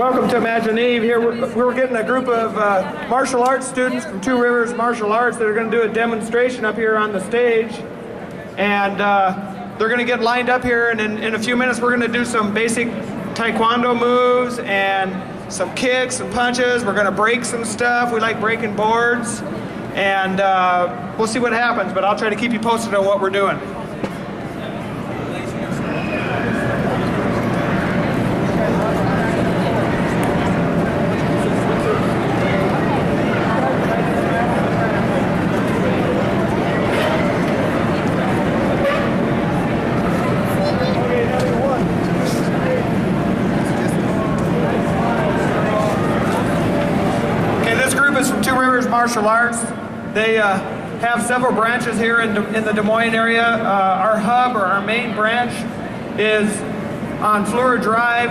Welcome to Imagine Eve. Here we're getting a group of martial arts students from Two Rivers Martial Arts that are going to do a demonstration up here on the stage. And they're going to get lined up here, and in a few minutes we're going to do some basic taekwondo moves and some kicks and punches. We're going to break some stuff. We like breaking boards. And we'll see what happens, but I'll try to keep you posted on what we're doing. Martial arts. They have several branches here in the Des Moines area. Our hub, or our main branch, is on Fleur Drive,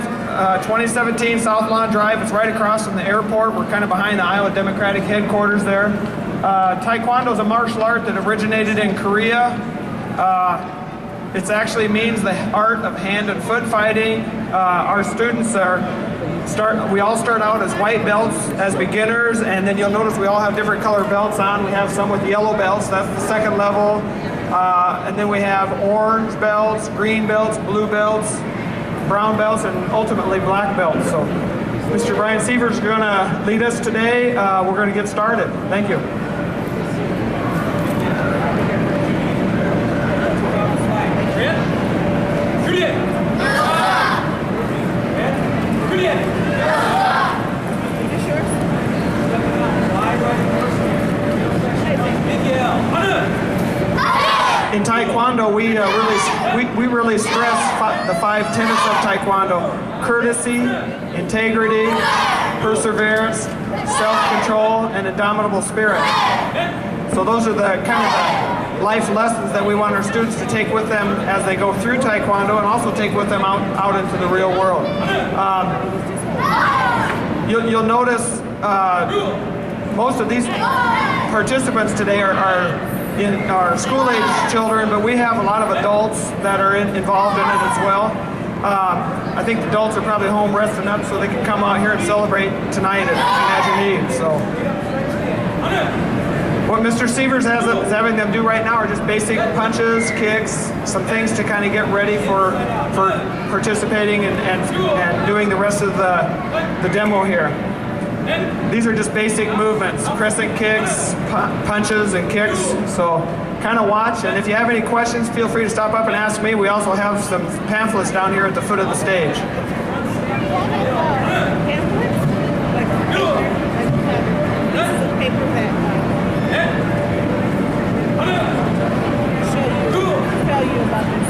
2017 South Lawn Drive. It's right across from the airport. We're kind of behind the Iowa Democratic headquarters there. Taekwondo is a martial art that originated in Korea. It actually means the art of hand and foot fighting. Our students we all start out as white belts as beginners, and then you'll notice we all have different color belts on. We have some with yellow belts, that's the second level. And then we have orange belts, green belts, blue belts, brown belts, and ultimately black belts. So Mr. Brian Sievers is going to lead us today. We're going to get started. Thank you. In Taekwondo, we really stress the 5 tenets of Taekwondo: courtesy, integrity, perseverance, self-control, and indomitable spirit. So those are the kind of the life lessons that we want our students to take with them as they go through Taekwondo, and also take with them out into the real world. You'll notice most of these participants today are school-age children, but we have a lot of adults that are involved in it as well. I think the adults are probably home resting up so they can come out here and celebrate tonight at Imagine Eve. So, what Mr. Sievers is having them do right now are just basic punches, kicks, some things to kind of get ready for participating and doing the rest of the demo here. These are just basic movements: crescent kicks, punches, and kicks. So kind of watch, and if you have any questions, feel free to stop up and ask me. We also have some pamphlets down here at the foot of the stage. Tell you about this.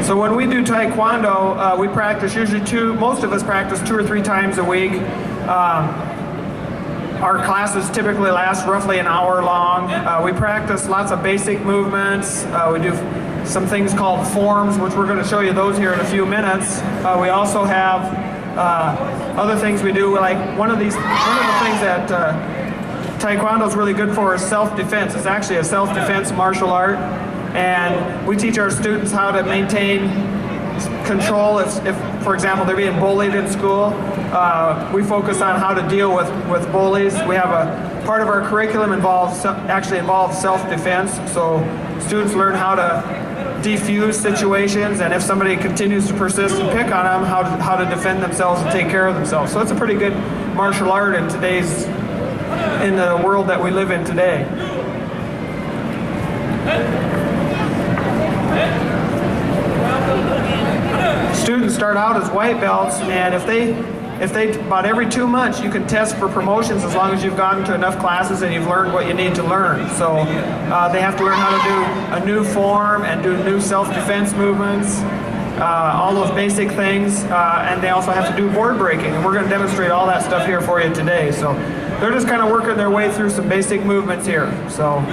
So when we do Taekwondo, we practice usually most of us practice 2 or 3 times a week. Our classes typically last roughly an hour long. We practice lots of basic movements. We do some things called forms, which we're going to show you those here in a few minutes. We also have other things we do, like one of the things that Taekwondo is really good for is self-defense. It's actually a self-defense martial art. And we teach our students how to maintain control if, for example, they're being bullied in school. We focus on how to deal with bullies. We have a part of our curriculum actually involves self-defense. So students learn how to defuse situations, and if somebody continues to persist and pick on them, how to defend themselves and take care of themselves. So it's a pretty good martial art in the world that we live in today. Students start out as white belts, and if they about every 2 months you can test for promotions as long as you've gotten to enough classes and you've learned what you need to learn. So they have to learn how to do a new form and do new self-defense movements, all those basic things, and they also have to do board breaking, and we're going to demonstrate all that stuff here for you today. So they're just kind of working their way through some basic movements here. So.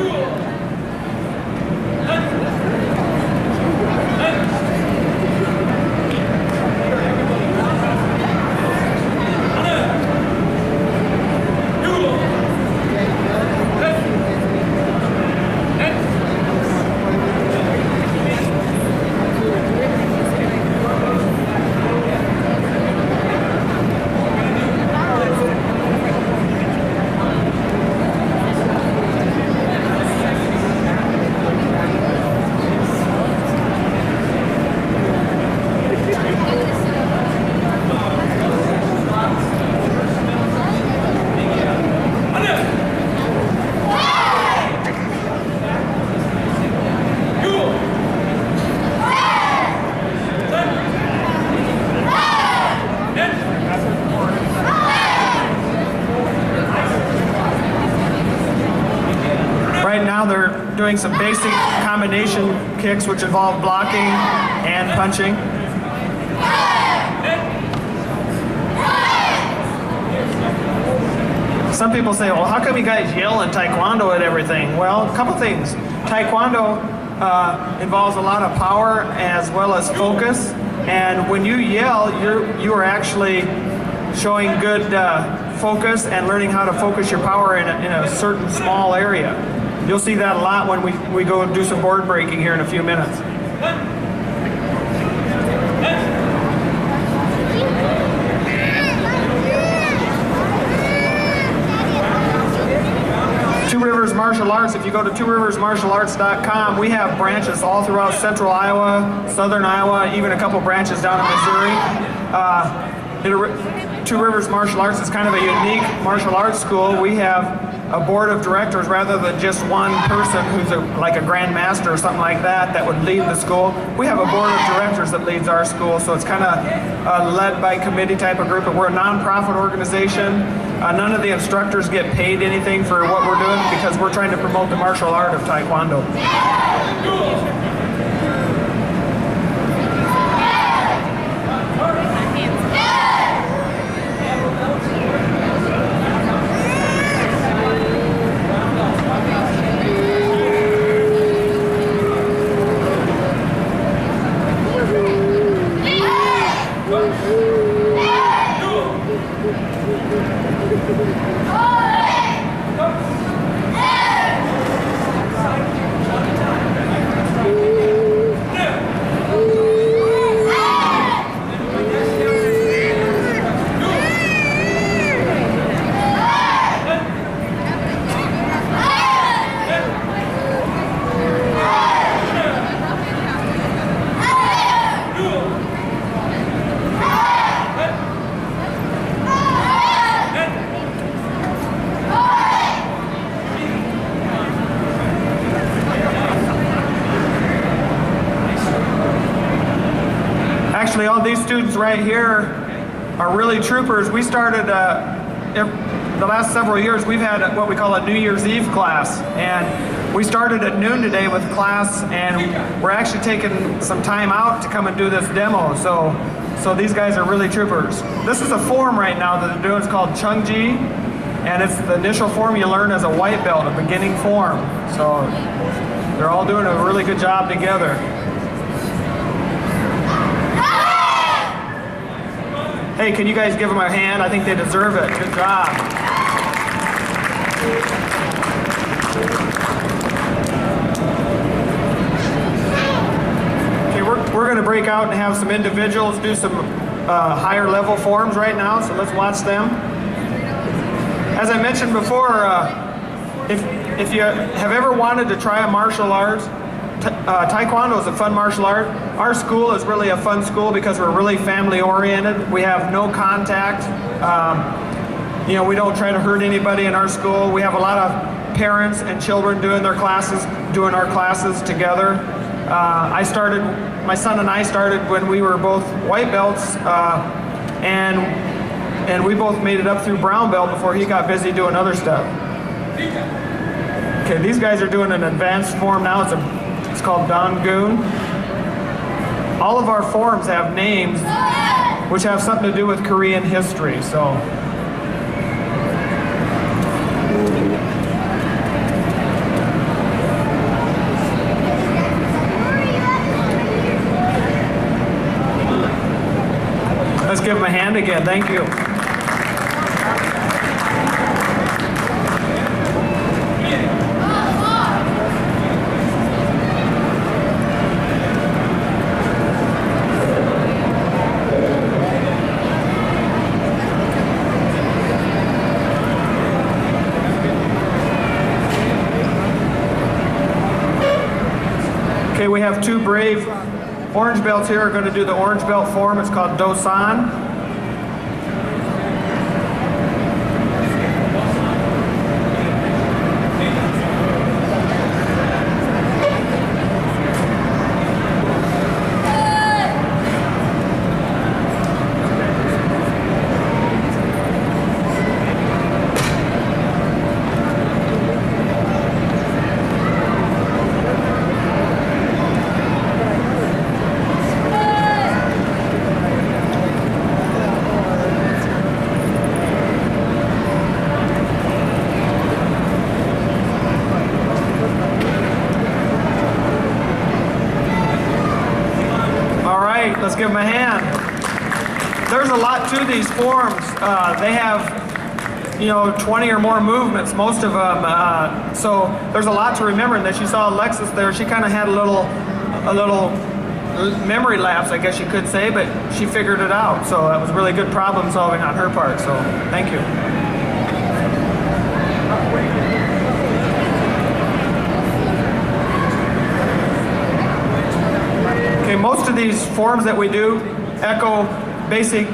They're doing some basic combination kicks which involve blocking and punching. Some people say, well, how come you guys yell in Taekwondo at everything? Well, a couple things. Taekwondo involves a lot of power as well as focus, and when you yell, you are actually showing good focus and learning how to focus your power in a certain small area. You'll see that a lot when we go do some board breaking here in a few minutes. Two Rivers Martial Arts, if you go to tworiversmartialarts.com, we have branches all throughout central Iowa, southern Iowa, even a couple branches down in Missouri. Two Rivers Martial Arts is kind of a unique martial arts school. We have a board of directors rather than just one person who's like a grand master or something like that would lead the school. We have a board of directors that leads our school, so it's kind of led by committee type of group. But we're a non-profit organization. None of the instructors get paid anything for what we're doing because we're trying to promote the martial art of Taekwondo. Actually, all these students right here are really troopers. We started, the last several years, we've had what we call a New Year's Eve class. And we started at noon today with class, and we're actually taking some time out to come and do this demo. So these guys are really troopers. This is a form right now that they're doing. It's called Chung Ji, and it's the initial form you learn as a white belt, a beginning form. So they're all doing a really good job together. Hey, can you guys give them a hand? I think they deserve it. Good job. Okay, we're going to break out and have some individuals do some higher level forms right now, so let's watch them. As I mentioned before, if you have ever wanted to try a martial arts, Taekwondo is a fun martial art. Our school is really a fun school because we're really family oriented. We have no contact. We don't try to hurt anybody in our school. We have a lot of parents and children doing our classes together. My son and I started when we were both white belts, and we both made it up through brown belt before he got busy doing other stuff. Okay, these guys are doing an advanced form now. It's called Dangun. All of our forms have names which have something to do with Korean history, so. Let's give him a hand again. Thank you. Okay, we have two brave orange belts here are going to do the orange belt form. It's called Dosan. Let's give them a hand. There's a lot to these forms. They have, 20 or more movements, most of them. So there's a lot to remember. And as you saw Alexis there, she kind of had a little memory lapse, I guess you could say, but she figured it out. So that was really good problem solving on her part. So thank you. Most of these forms that we do echo basic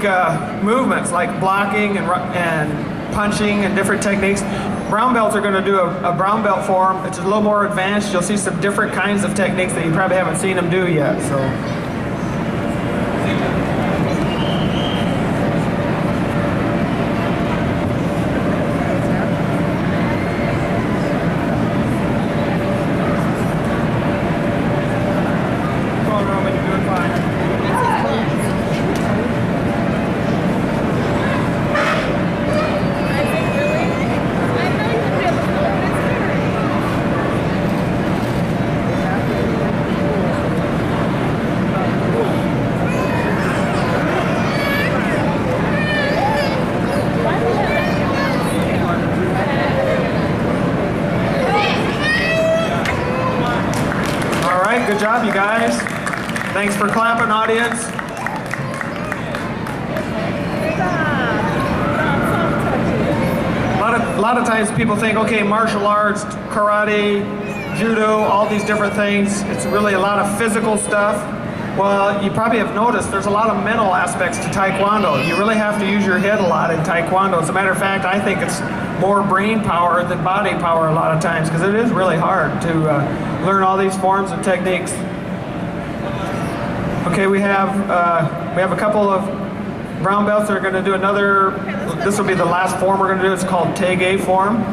movements like blocking and punching and different techniques. Brown belts are going to do a brown belt form. It's a little more advanced. You'll see some different kinds of techniques that you probably haven't seen them do yet. So. Good job, you guys. Thanks for clapping, audience. A lot of times people think, okay, martial arts, karate, judo, all these different things, it's really a lot of physical stuff. Well, you probably have noticed there's a lot of mental aspects to Taekwondo. You really have to use your head a lot in Taekwondo. As a matter of fact, I think it's more brain power than body power a lot of times because it is really hard to learn all these forms and techniques. Okay, we have a couple of brown belts that are going to do another. This will be the last form we're going to do. It's called Tege form.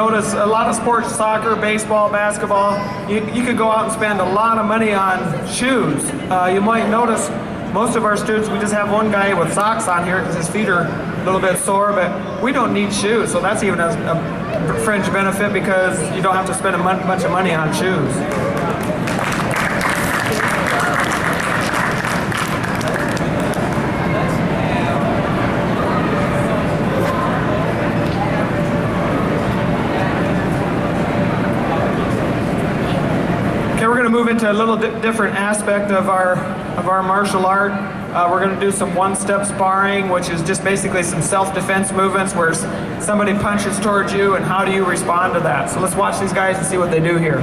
notice a lot of sports, soccer, baseball, basketball, you could go out and spend a lot of money on shoes. You might notice most of our students, we just have one guy with socks on here because his feet are a little bit sore, but we don't need shoes, so that's even a fringe benefit because you don't have to spend a bunch of money on shoes. We're going to move into a little different aspect of our martial art. We're going to do some one-step sparring, which is just basically some self-defense movements where somebody punches towards you and how do you respond to that. So let's watch these guys and see what they do here.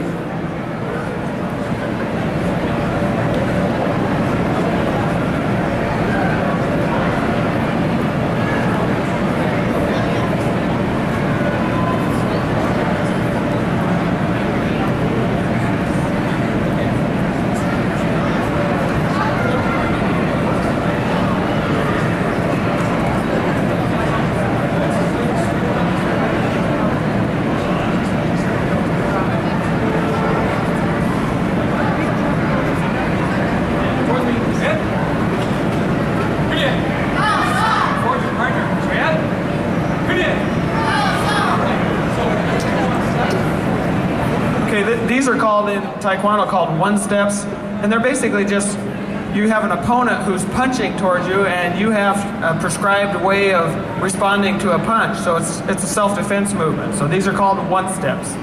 These are called in Taekwondo called one-steps, and they're basically just, you have an opponent who's punching towards you and you have a prescribed way of responding to a punch. So it's a self-defense movement. So these are called one-steps.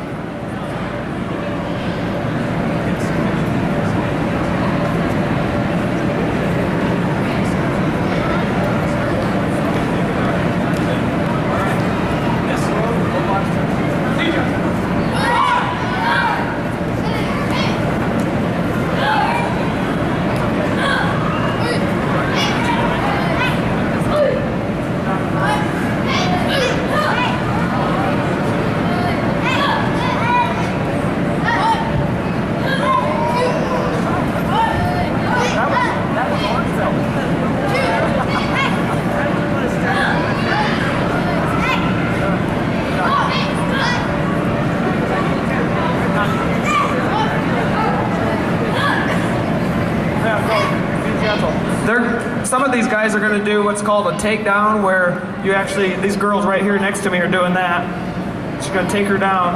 Some of these guys are going to do what's called a takedown, where you actually, these girls right here next to me are doing that. She's going to take her down.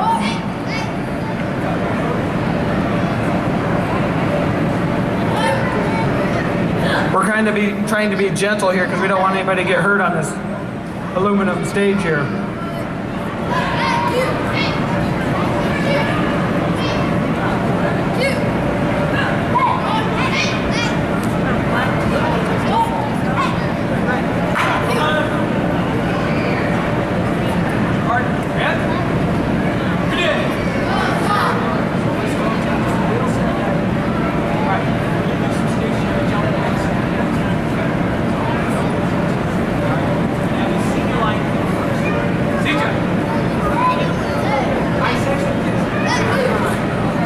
We're kind of trying to be gentle here because we don't want anybody to get hurt on this aluminum stage here.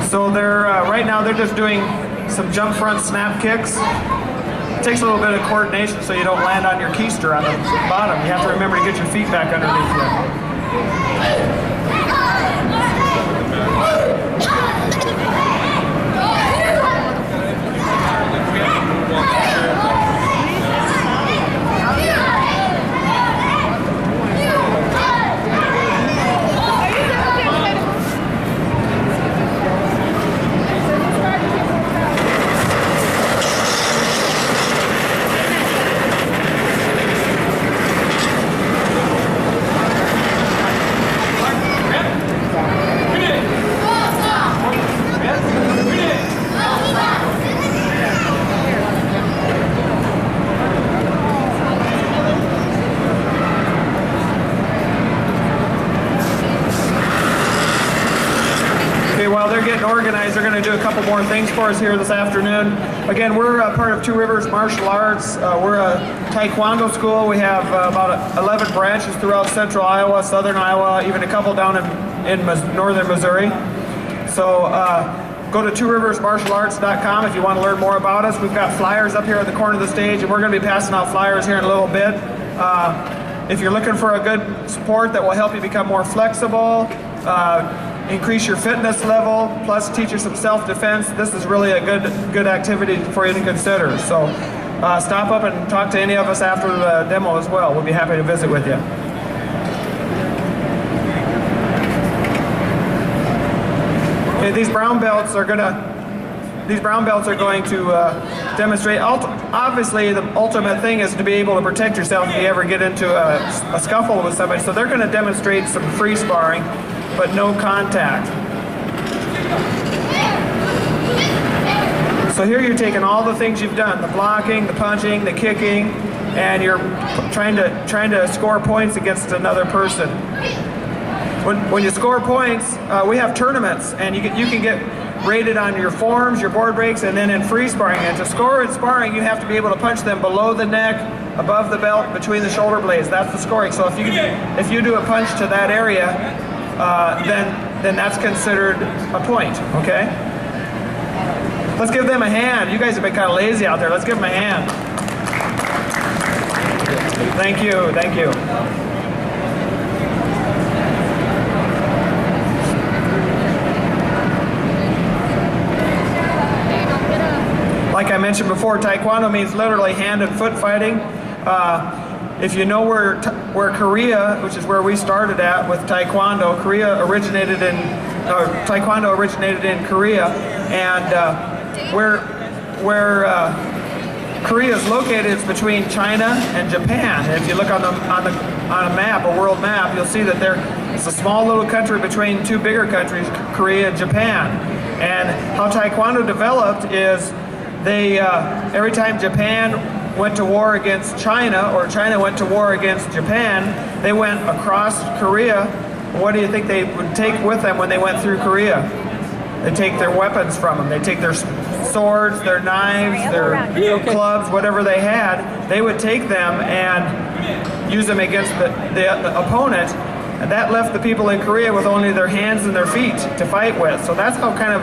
So right now they're just doing some jump front snap kicks. It takes a little bit of coordination so you don't land on your keister on the bottom. You have to remember to get your feet back underneath you. While they're getting organized, they're going to do a couple more things for us here this afternoon. Again, we're part of Two Rivers Martial Arts. We're a Taekwondo school. We have about 11 branches throughout central Iowa, southern Iowa, even a couple down in northern Missouri. So go to tworiversmartialarts.com if you want to learn more about us. We've got flyers up here at the corner of the stage, and we're going to be passing out flyers here in a little bit. If you're looking for a good sport that will help you become more flexible, increase your fitness level, plus teach you some self-defense. This is really a good activity for you to consider. So stop up and talk to any of us after the demo as well. We'll be happy to visit with you. Okay, these brown belts are going to demonstrate. Obviously, the ultimate thing is to be able to protect yourself if you ever get into a scuffle with somebody. So they're going to demonstrate some free sparring, but no contact. So here you're taking all the things you've done, the blocking, the punching, the kicking, and you're trying to score points against another person. When you score points, we have tournaments, and you can get rated on your forms, your board breaks, and then in free sparring. And to score in sparring, you have to be able to punch them below the neck, above the belt, between the shoulder blades. That's the scoring. So if you do a punch to that area, then that's considered a point. Okay. Let's give them a hand. You guys have been kind of lazy out there. Let's give them a hand. Thank you. Thank you. Like I mentioned before, Taekwondo means literally hand and foot fighting. If you know where Korea, which is where we started at with Taekwondo, Taekwondo originated in Korea, and where Korea is located is between China and Japan. And if you look on a map, a world map, you'll see that it's a small little country between two bigger countries, Korea and Japan. And how Taekwondo developed is every time Japan went to war against China, or China went to war against Japan, they went across Korea. What do you think they would take with them when they went through Korea? They take their weapons from them. They take their swords, their knives, their clubs, whatever they had. They would take them and use them against the opponent. And that left the people in Korea with only their hands and their feet to fight with. So that's how kind of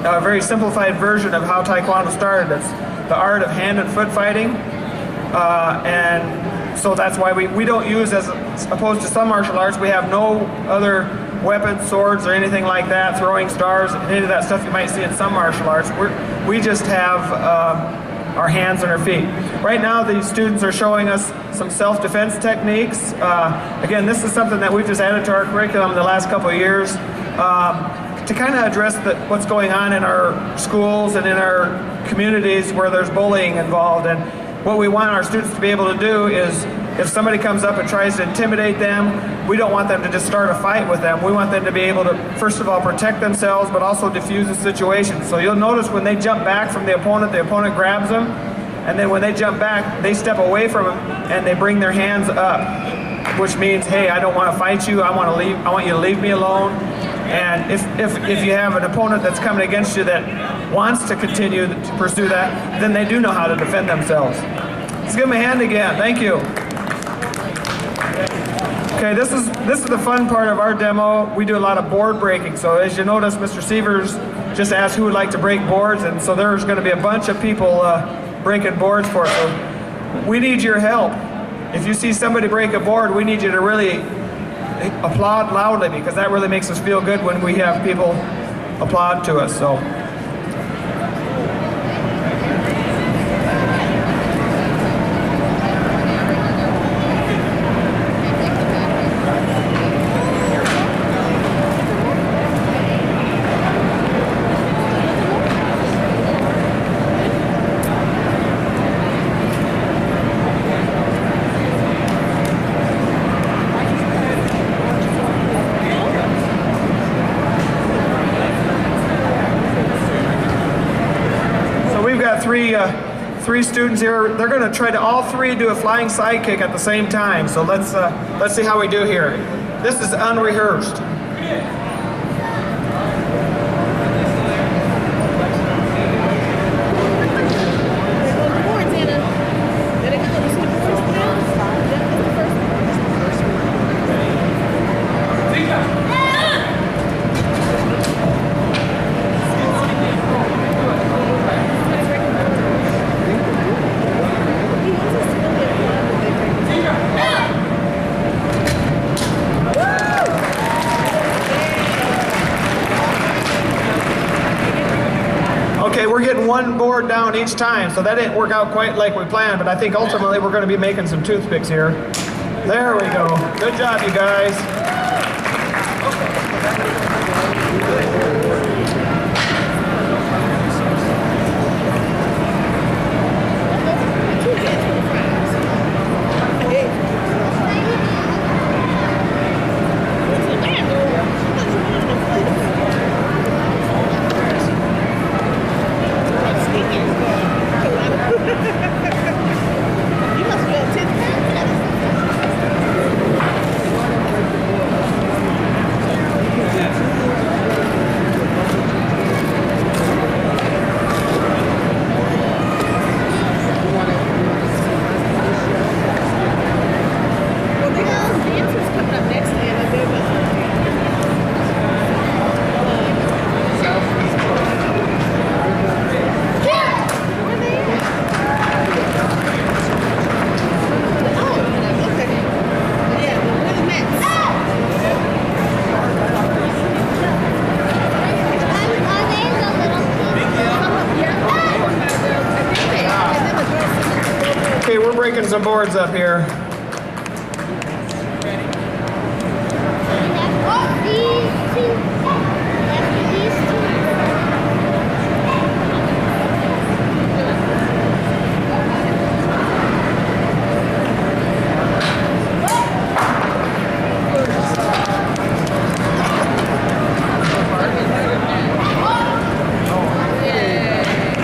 a very simplified version of how Taekwondo started. It's the art of hand and foot fighting, and so that's why we don't use, as opposed to some martial arts, we have no other weapons, swords, or anything like that, throwing stars, any of that stuff you might see in some martial arts. We just have our hands and our feet. Right now, these students are showing us some self-defense techniques. Again, this is something that we've just added to our curriculum in the last couple of years. To kind of address what's going on in our schools and in our communities where there's bullying involved. And what we want our students to be able to do is, if somebody comes up and tries to intimidate them, we don't want them to just start a fight with them. We want them to be able to, first of all, protect themselves, but also diffuse the situation. So you'll notice when they jump back from the opponent grabs them, and then when they jump back, they step away from them and they bring their hands up, which means, hey, I don't want to fight you. I want you to leave me alone. And if you have an opponent that's coming against you that wants to continue to pursue that, then they do know how to defend themselves. Let's give them a hand again. Thank you. Okay, this is the fun part of our demo. We do a lot of board breaking. So as you notice, Mr. Sievers just asked who would like to break boards, and so there's going to be a bunch of people breaking boards for us. So we need your help. If you see somebody break a board, we need you to really applaud loudly, because that really makes us feel good when we have people applaud to us. So three students here. They're going to try to all three do a flying side kick at the same time. So let's see how we do here. This is unrehearsed. Okay, we're getting one board down each time, so that didn't work out quite like we planned, but I think ultimately we're going to be making some toothpicks here. There we go. Good job, you guys. Okay, we're breaking some boards up here.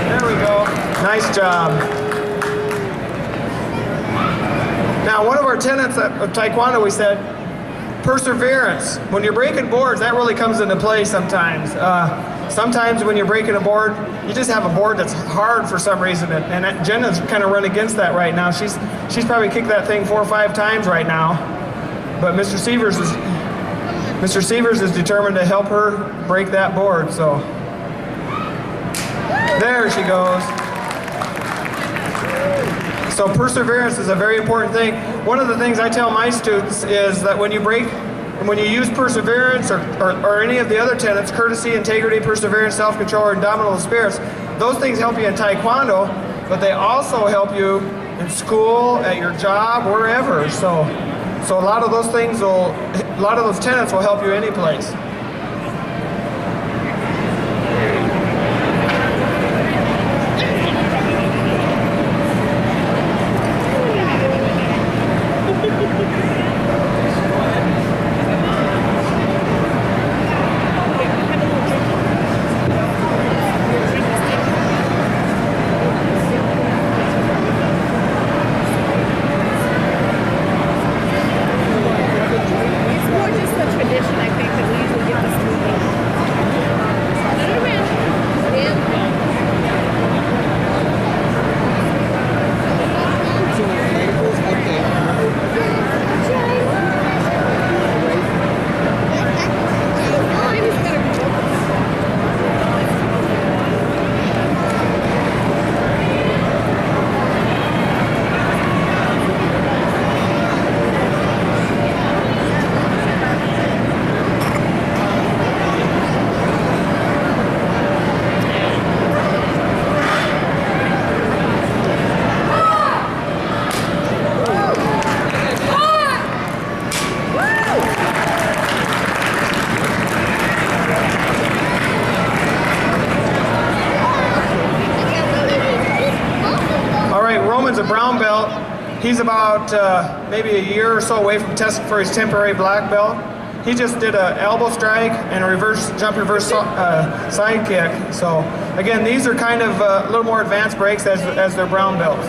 There we go. Nice job. Now, one of our tenets of Taekwondo, we said, perseverance. When you're breaking boards, that really comes into play sometimes. Sometimes when you're breaking a board, you just have a board that's hard for some reason, and Jenna's kind of run against that right now. She's probably kicked that thing 4 or 5 times right now, but Mr. Sievers is determined to help her break that board. So there she goes. So perseverance is a very important thing. One of the things I tell my students is that when you use perseverance or any of the other tenets, courtesy, integrity, perseverance, self-control, or indomitable spirits, those things help you in Taekwondo, but they also help you in school, at your job, wherever. So a lot of those tenets will help you any place. A brown belt. He's about maybe a year or so away from testing for his temporary black belt. He just did an elbow strike and a reverse side kick. So again, these are kind of a little more advanced breaks as their brown belts.